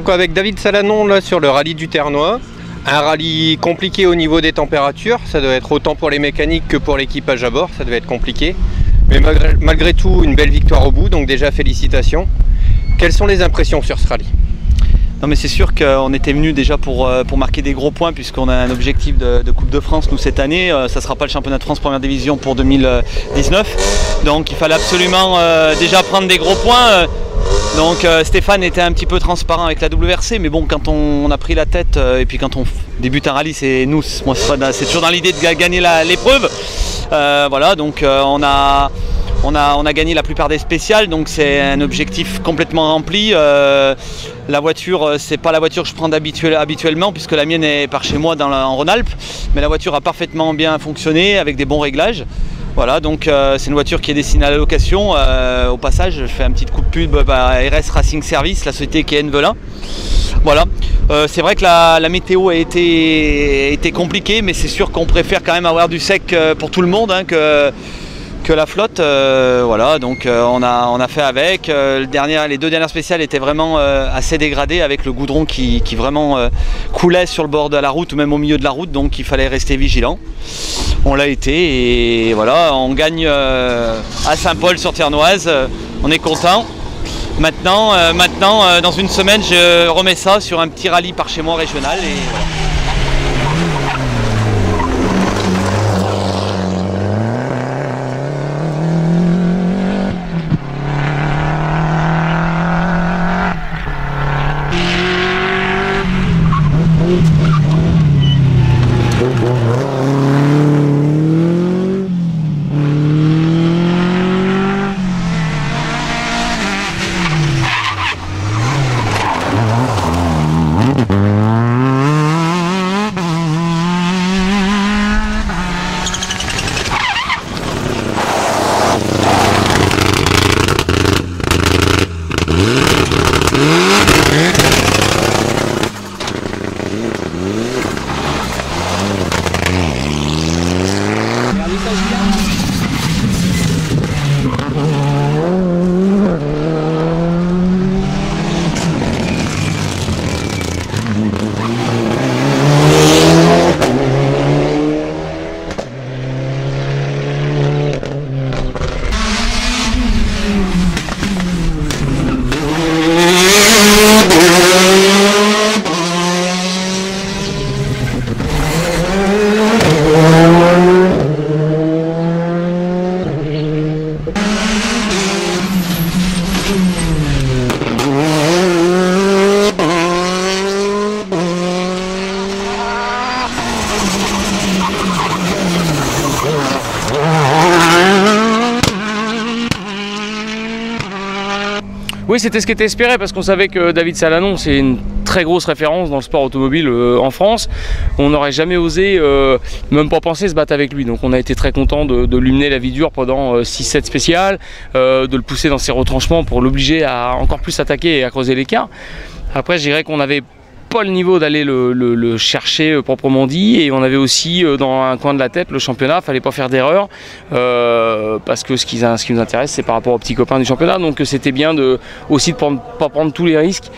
Donc avec David Salanon là sur le rallye du Ternois, un rallye compliqué au niveau des températures, ça doit être autant pour les mécaniques que pour l'équipage à bord, ça devait être compliqué. Mais malgré tout, une belle victoire au bout, donc déjà félicitations. Quelles sont les impressions sur ce rallye? Non mais c'est sûr qu'on était venu déjà pour marquer des gros points puisqu'on a un objectif de Coupe de France nous cette année. Ça ne sera pas le championnat de France première division pour 2019. Donc il fallait absolument déjà prendre des gros points. Donc Stéphane était un petit peu transparent avec la WRC, mais bon, quand on a pris la tête et puis quand on débute un rallye, c'est toujours dans l'idée de gagner l'épreuve. Voilà, donc on a gagné la plupart des spéciales, donc c'est un objectif complètement rempli. La voiture, c'est pas la voiture que je prends habituellement puisque la mienne est par chez moi en Rhône-Alpes, mais la voiture a parfaitement bien fonctionné avec des bons réglages. Voilà, donc c'est une voiture qui est destinée à la location. Au passage, je fais un petit coup de pub à RS Racing Service, la société qui est Envelin. Voilà, c'est vrai que la météo a été compliquée, mais c'est sûr qu'on préfère quand même avoir du sec pour tout le monde hein, que la flotte. Voilà, donc on a fait avec. Les deux dernières spéciales étaient vraiment assez dégradées avec le goudron qui vraiment coulait sur le bord de la route ou même au milieu de la route, donc il fallait rester vigilant. On l'a été et voilà, on gagne à Saint-Paul sur Ternoise, on est content. Maintenant, dans une semaine, je remets ça sur un petit rallye par chez moi régional et voilà. Oui, c'était ce qui était espéré parce qu'on savait que David Salanon, c'est une très grosse référence dans le sport automobile en France. On n'aurait jamais osé, même pas penser, se battre avec lui. Donc on a été très content de lui mener la vie dure pendant 6-7 spéciales, de le pousser dans ses retranchements pour l'obliger à encore plus attaquer et à creuser l'écart. Après, je dirais qu'on avait pas le niveau d'aller le chercher proprement dit, et on avait aussi dans un coin de la tête le championnat, fallait pas faire d'erreur parce que ce qui nous intéresse c'est par rapport aux petits copains du championnat, donc c'était bien aussi de pas prendre tous les risques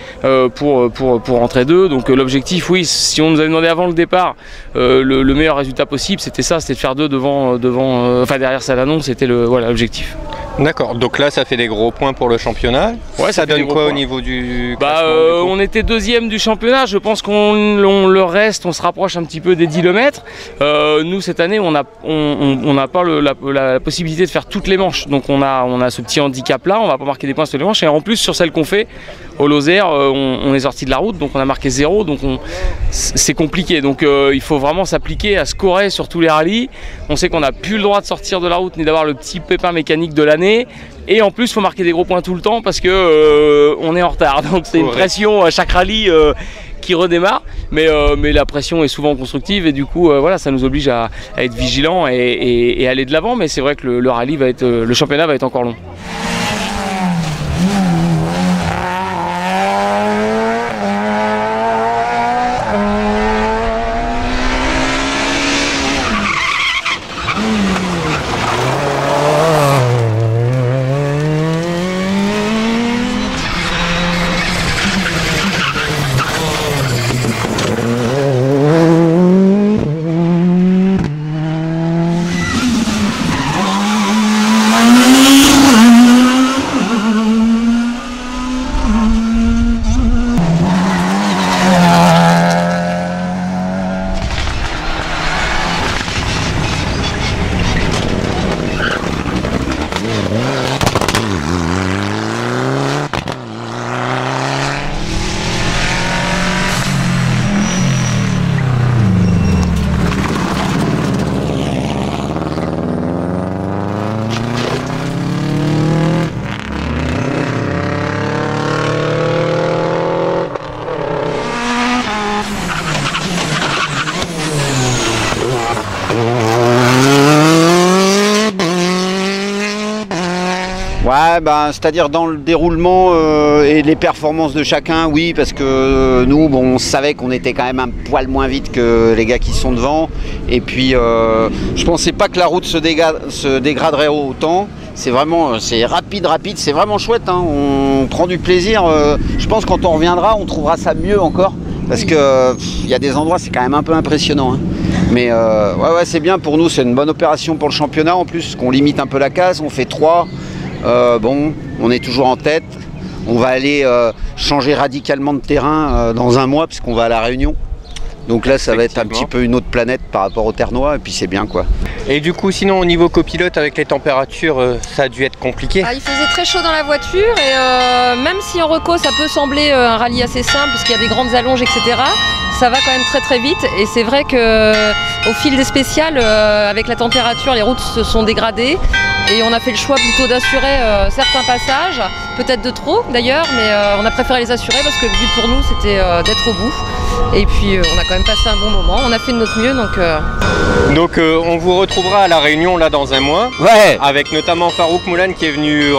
pour rentrer deux. Donc l'objectif, oui, si on nous avait demandé avant le départ le meilleur résultat possible, c'était ça, c'était de faire deux derrière Salanon, c'était l'objectif. D'accord, donc là ça fait des gros points pour le championnat. Ouais, ça donne quoi au niveau du classement, on était deuxième du championnat, je pense qu'on le reste, on se rapproche un petit peu des 10 km. Nous cette année on n'a pas la possibilité de faire toutes les manches, donc on a ce petit handicap là, on va pas marquer des points sur les manches, et en plus sur celle qu'on fait au Lozère, on est sorti de la route, donc on a marqué 0, donc c'est compliqué, donc il faut vraiment s'appliquer à scorer sur tous les rallyes. On sait qu'on n'a plus le droit de sortir de la route ni d'avoir le petit pépin mécanique de l'année. Et en plus, il faut marquer des gros points tout le temps parce que on est en retard. Donc c'est une pression à chaque rallye qui redémarre. Mais la pression est souvent constructive et du coup, voilà, ça nous oblige à être vigilants et aller de l'avant. Mais c'est vrai que le rallye le championnat va être encore long. Ouais, ben, c'est-à-dire dans le déroulement et les performances de chacun, oui, parce que nous, bon, on savait qu'on était quand même un poil moins vite que les gars qui sont devant. Et puis, je pensais pas que la route se dégraderait autant. C'est vraiment, c'est rapide, c'est vraiment chouette, hein. On prend du plaisir. Je pense que quand on reviendra, on trouvera ça mieux encore. Parce que il y a des endroits, c'est quand même un peu impressionnant, hein. Mais ouais, c'est bien pour nous, c'est une bonne opération pour le championnat en plus, qu'on limite un peu la casse, on fait 3. Bon, on est toujours en tête. On va aller changer radicalement de terrain dans un mois, puisqu'on va à La Réunion. Donc là, ça va être un petit peu une autre planète par rapport au Ternois, et puis c'est bien, quoi. Et du coup, sinon, au niveau copilote, avec les températures, ça a dû être compliqué. Il faisait très chaud dans la voiture, et même si en reco, ça peut sembler un rallye assez simple, puisqu'il y a des grandes allonges, etc., ça va quand même très très vite. Et c'est vrai qu'au fil des spéciales, avec la température, les routes se sont dégradées. Et on a fait le choix plutôt d'assurer certains passages, peut-être de trop d'ailleurs, mais on a préféré les assurer parce que le but pour nous c'était d'être au bout. Et puis on a quand même passé un bon moment, on a fait de notre mieux. Donc on vous retrouvera à La Réunion là dans un mois, ouais. Avec notamment Farouk Moulane qui est venu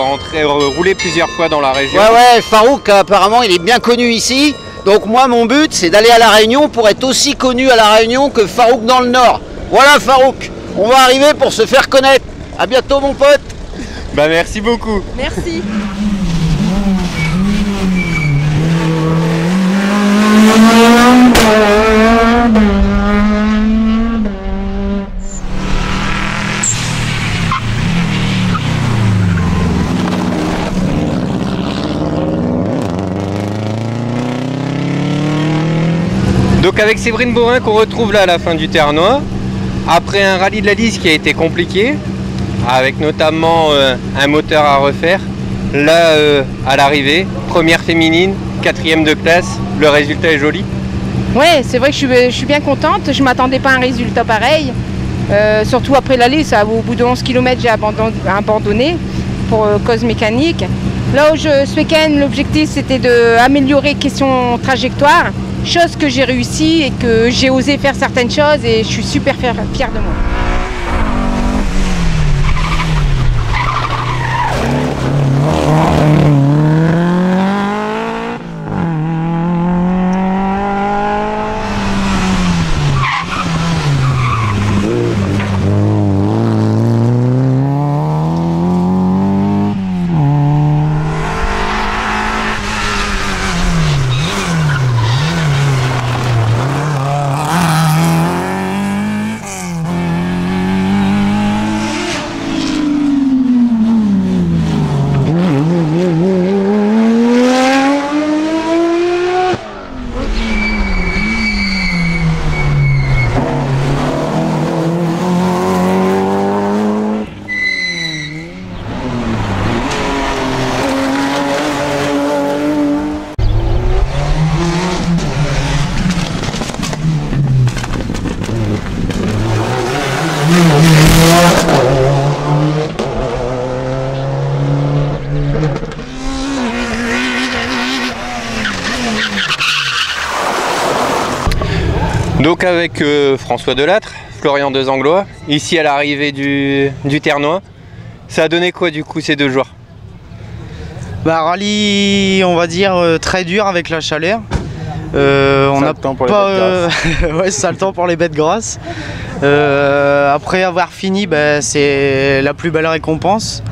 rouler plusieurs fois dans la région. Ouais, Farouk apparemment il est bien connu ici. Donc moi mon but c'est d'aller à La Réunion pour être aussi connu à La Réunion que Farouk dans le Nord. Voilà Farouk, on va arriver pour se faire connaître. À bientôt mon pote. Bah merci beaucoup. Merci. Donc avec Séverine Borin qu'on retrouve là à la fin du Ternois, après un rallye de la Lys qui a été compliqué, avec notamment un moteur à refaire. Là, à l'arrivée, première féminine, 4e de classe, le résultat est joli. Ouais, c'est vrai que je suis bien contente, je ne m'attendais pas à un résultat pareil. Surtout après l'allée, au bout de 11 km, j'ai abandonné pour cause mécanique. Là où ce week-end, l'objectif c'était d'améliorer question trajectoire, chose que j'ai réussi et que j'ai osé faire certaines choses et je suis super fière de moi. Donc avec François Delattre, Florian Dezanglois, ici à l'arrivée du Ternois. Ça a donné quoi du coup ces 2 jours? Rallye, on va dire, très dur avec la chaleur. On n'a pas ouais, sale temps pour les bêtes grasses. Après avoir fini, c'est la plus belle récompense.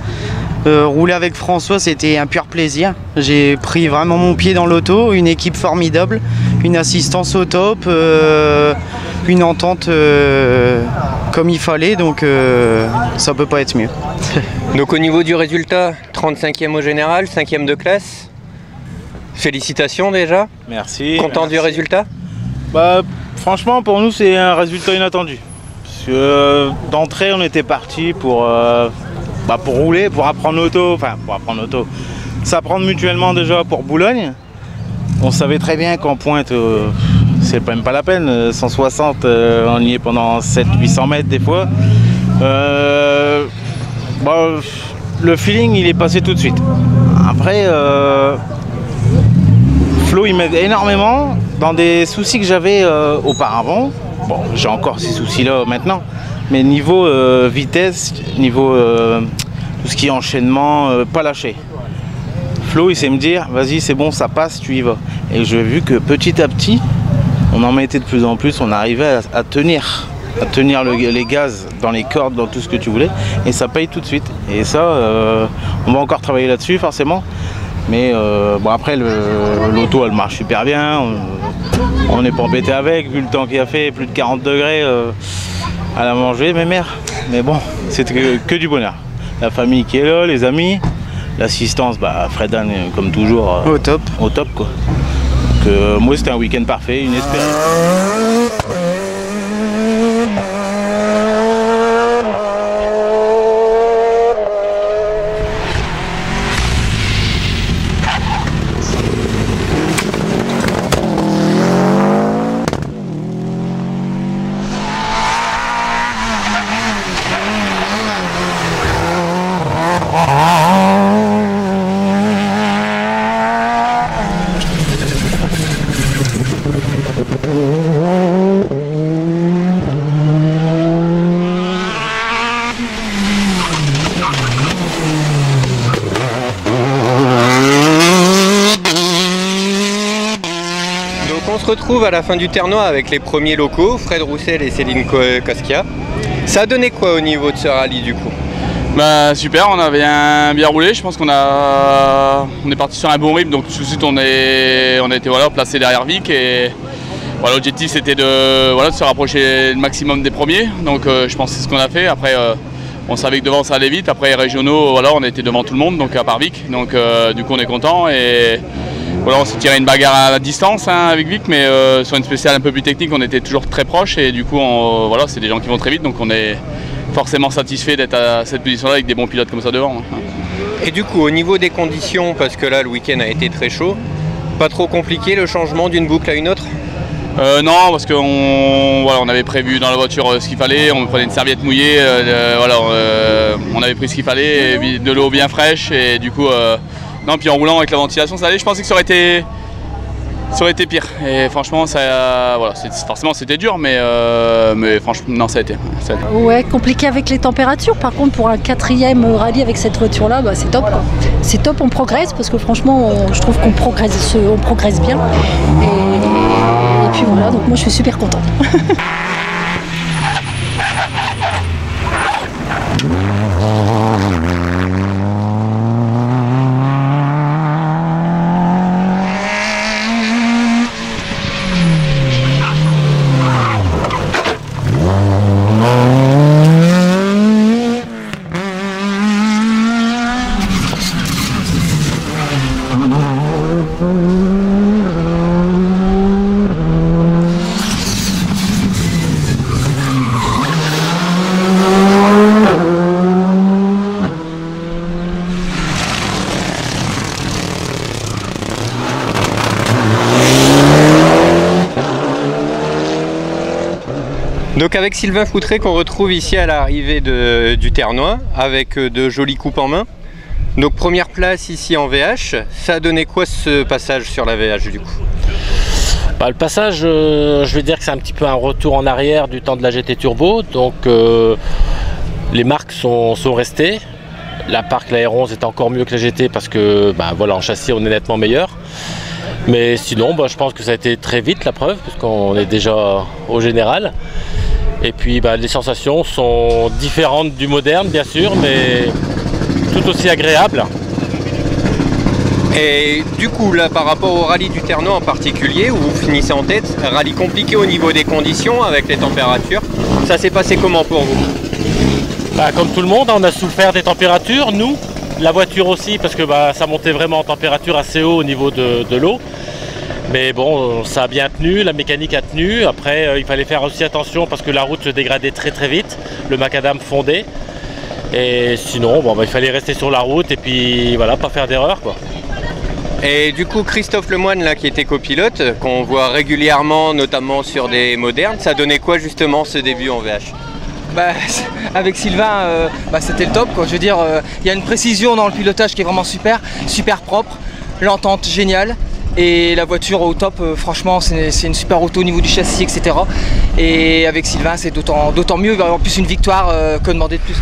Rouler avec François, c'était un pur plaisir. J'ai pris vraiment mon pied dans l'auto, une équipe formidable, une assistance au top, une entente comme il fallait, donc ça peut pas être mieux. Donc au niveau du résultat, 35e au général, 5e de classe. Félicitations déjà. Merci. Content du résultat? Franchement, pour nous, c'est un résultat inattendu. Parce que d'entrée, on était parti pour rouler, pour apprendre l'auto, s'apprendre mutuellement déjà pour Boulogne. On savait très bien qu'en pointe, c'est même pas la peine, 160, on y est pendant 700-800 mètres des fois. Le feeling, il est passé tout de suite. Après, Flo, il m'aide énormément dans des soucis que j'avais auparavant. Bon, j'ai encore ces soucis-là maintenant. Mais niveau vitesse, niveau tout ce qui est enchaînement, pas lâcher. Flo, il sait me dire, vas-y, c'est bon, ça passe, tu y vas. Et j'ai vu que petit à petit, on en mettait de plus en plus, on arrivait à tenir les gaz dans les cordes, dans tout ce que tu voulais, et ça paye tout de suite. Et ça, on va encore travailler là-dessus, forcément. Mais bon, après, l'auto, elle marche super bien. On n'est pas embêté avec, vu le temps qu'il a fait, plus de 40 degrés à la manger, mes mères. Mais bon, c'est que du bonheur. La famille qui est là, les amis, l'assistance, bah, Fredan, comme toujours, au top. Au top, quoi. Donc, moi, c'était un week-end parfait, inespéré. On se retrouve à la fin du Ternois avec les premiers locaux, Fred Roussel et Céline Koskia. Ça a donné quoi au niveau de ce rallye du coup? Bah super, on avait bien roulé, je pense qu'on est parti sur un bon rythme, donc tout de suite on a été placé derrière Vic et voilà, l'objectif c'était de se rapprocher le maximum des premiers, donc je pense que c'est ce qu'on a fait. Après on savait que devant ça allait vite, après les régionaux on a été devant tout le monde, donc à part Vic, donc du coup on est content et voilà, on s'est tiré une bagarre à la distance avec Vic, mais sur une spéciale un peu plus technique on était toujours très proches et du coup c'est des gens qui vont très vite, donc on est forcément satisfait d'être à cette position là avec des bons pilotes comme ça devant. Et du coup au niveau des conditions, parce que là le week-end a été très chaud, pas trop compliqué le changement d'une boucle à une autre? Non, parce qu'on avait prévu dans la voiture ce qu'il fallait, on prenait une serviette mouillée, on avait pris ce qu'il fallait, de l'eau bien fraîche et du coup non, puis en roulant avec la ventilation ça allait. Je pensais que ça aurait été pire et franchement forcément c'était dur, mais franchement non, ça a été. Ouais, compliqué avec les températures. Par contre pour un 4e rallye avec cette voiture là, c'est top quoi. C'est top, on progresse parce que franchement je trouve qu'on progresse bien et puis voilà, donc moi je suis super contente. Donc avec Sylvain Foutré qu'on retrouve ici à l'arrivée du Ternois avec de jolies coupes en main. Donc première place ici en VH, ça a donné quoi ce passage sur la VH du coup? Le passage, je vais dire que c'est un petit peu un retour en arrière du temps de la GT Turbo. Donc les marques sont restées. La Park, la R11 est encore mieux que la GT parce que en châssis on est nettement meilleur. Mais sinon je pense que ça a été très vite la preuve parce qu'on est déjà au général. Et puis les sensations sont différentes du moderne bien sûr, mais tout aussi agréables. Et du coup là par rapport au rallye du Ternois en particulier où vous finissez en tête, rallye compliqué au niveau des conditions avec les températures, ça s'est passé comment pour vous? Comme tout le monde, on a souffert des températures, nous, la voiture aussi parce que ça montait vraiment en température assez haut au niveau de l'eau. Mais bon, ça a bien tenu, la mécanique a tenu. Après, il fallait faire aussi attention parce que la route se dégradait très très vite. Le macadam fondait. Et sinon, il fallait rester sur la route et puis voilà, pas faire d'erreur quoi. Et du coup, Christophe Lemoine, là, qui était copilote, qu'on voit régulièrement, notamment sur des modernes, ça donnait quoi justement ce début en VH? Avec Sylvain, c'était le top quoi. Je veux dire, il y a une précision dans le pilotage qui est vraiment super propre, l'entente géniale. Et la voiture au top, franchement c'est une super auto au niveau du châssis, etc. Et avec Sylvain c'est d'autant mieux, en plus une victoire, que demander de plus.